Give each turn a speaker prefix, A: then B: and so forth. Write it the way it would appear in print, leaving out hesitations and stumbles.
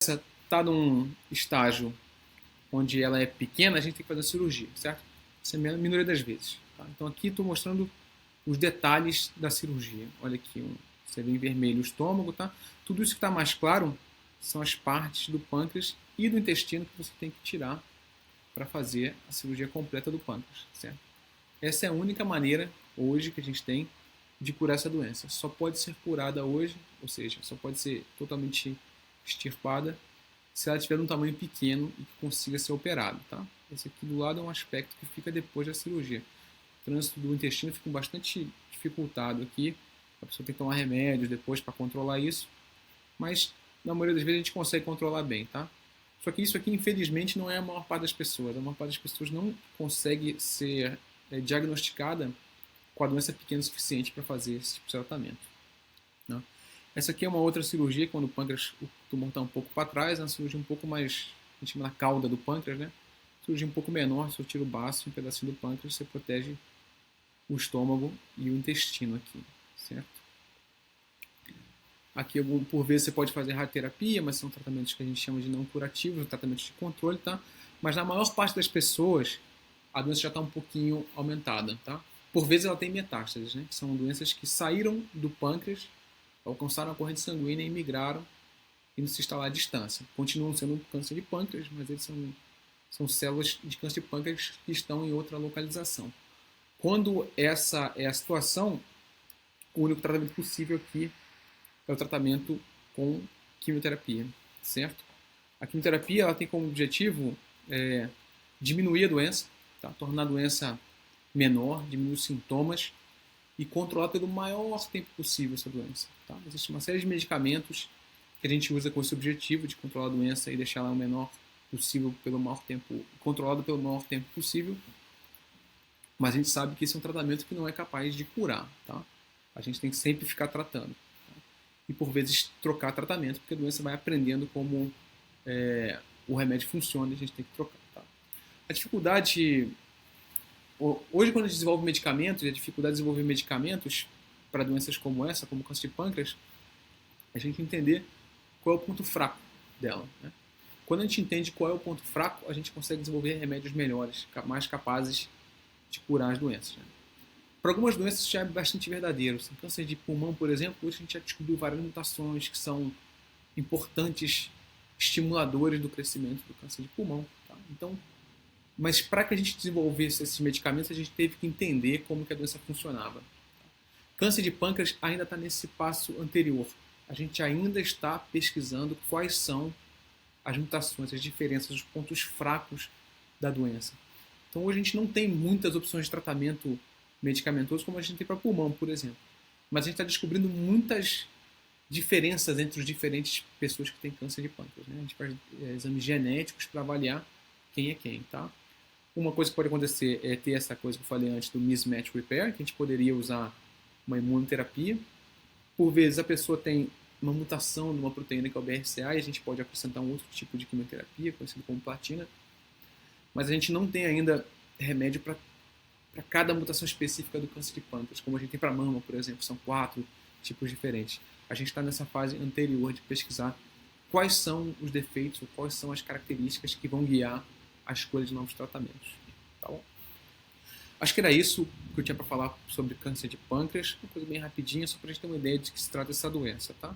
A: está num estágio onde ela é pequena, a gente tem que fazer a cirurgia, certo? Isso é a minoria das vezes. Tá? Então aqui estou mostrando os detalhes da cirurgia. Olha aqui, você vê em vermelho o estômago, tá? Tudo isso que está mais claro são as partes do pâncreas e do intestino que você tem que tirar para fazer a cirurgia completa do pâncreas, certo? Essa é a única maneira hoje que a gente tem de curar essa doença. Só pode ser curada hoje, ou seja, só pode ser totalmente extirpada se ela tiver um tamanho pequeno e que consiga ser operado, tá? Esse aqui do lado é um aspecto que fica depois da cirurgia. O trânsito do intestino fica bastante dificultado aqui. A pessoa tem que tomar remédios depois para controlar isso, mas na maioria das vezes a gente consegue controlar bem, tá? Só que isso aqui, infelizmente, não é a maior parte das pessoas. A maior parte das pessoas não consegue ser diagnosticada com a doença pequena o suficiente para fazer esse tipo de tratamento, né? Essa aqui é uma outra cirurgia, quando o pâncreas, o tumor está um pouco para trás, é uma cirurgia um pouco mais, a gente chama da cauda do pâncreas, né? Cirurgia um pouco menor, se eu tiro o baço, um pedacinho do pâncreas, você protege o estômago e o intestino aqui, certo? Aqui, por vezes, você pode fazer radioterapia, mas são tratamentos que a gente chama de não curativos, tratamentos de controle, tá? Mas na maior parte das pessoas, a doença já está um pouquinho aumentada, tá? Por vezes ela tem metástases, né? Que são doenças que saíram do pâncreas, alcançaram a corrente sanguínea e migraram e se instalar à distância. Continuam sendo câncer de pâncreas, mas eles são células de câncer de pâncreas que estão em outra localização. Quando essa é a situação, o único tratamento possível aqui é o tratamento com quimioterapia, certo? A quimioterapia ela tem como objetivo diminuir a doença, tá? Tornar a doença menor, diminuir os sintomas e controlar pelo maior tempo possível essa doença. Tá? Existe uma série de medicamentos que a gente usa com esse objetivo de controlar a doença e deixar ela o menor possível pelo maior tempo, controlada pelo maior tempo possível. Mas a gente sabe que esse é um tratamento que não é capaz de curar, tá? A gente tem que sempre ficar tratando. Tá? E por vezes trocar tratamento, porque a doença vai aprendendo como o remédio funciona e a gente tem que trocar. Tá? A dificuldade... Hoje, quando a gente desenvolve medicamentos, e a dificuldade de desenvolver medicamentos para doenças como essa, como câncer de pâncreas, é a gente entender qual é o ponto fraco dela, né? Quando a gente entende qual é o ponto fraco, a gente consegue desenvolver remédios melhores, mais capazes de curar as doenças, né? Para algumas doenças isso já é bastante verdadeiro. Assim, câncer de pulmão, por exemplo, hoje a gente já descobriu várias mutações que são importantes estimuladores do crescimento do câncer de pulmão. Tá? Então, mas para que a gente desenvolvesse esses medicamentos, a gente teve que entender como que a doença funcionava. Câncer de pâncreas ainda está nesse passo anterior. A gente ainda está pesquisando quais são as mutações, as diferenças, os pontos fracos da doença. Então hoje a gente não tem muitas opções de tratamento medicamentoso como a gente tem para pulmão, por exemplo. Mas a gente está descobrindo muitas diferenças entre as diferentes pessoas que têm câncer de pâncreas, né? A gente faz exames genéticos para avaliar quem é quem, tá? Uma coisa que pode acontecer é ter essa coisa que eu falei antes do mismatch repair, que a gente poderia usar uma imunoterapia. Por vezes a pessoa tem uma mutação numa proteína que é o BRCA e a gente pode acrescentar um outro tipo de quimioterapia, conhecido como platina. Mas a gente não tem ainda remédio para cada mutação específica do câncer de pâncreas, como a gente tem para mama, por exemplo, são 4 tipos diferentes. A gente está nessa fase anterior de pesquisar quais são os defeitos, ou quais são as características que vão guiar a escolha de novos tratamentos. Tá bom? Acho que era isso que eu tinha para falar sobre câncer de pâncreas, uma coisa bem rapidinha, só para a gente ter uma ideia de que se trata essa doença, tá?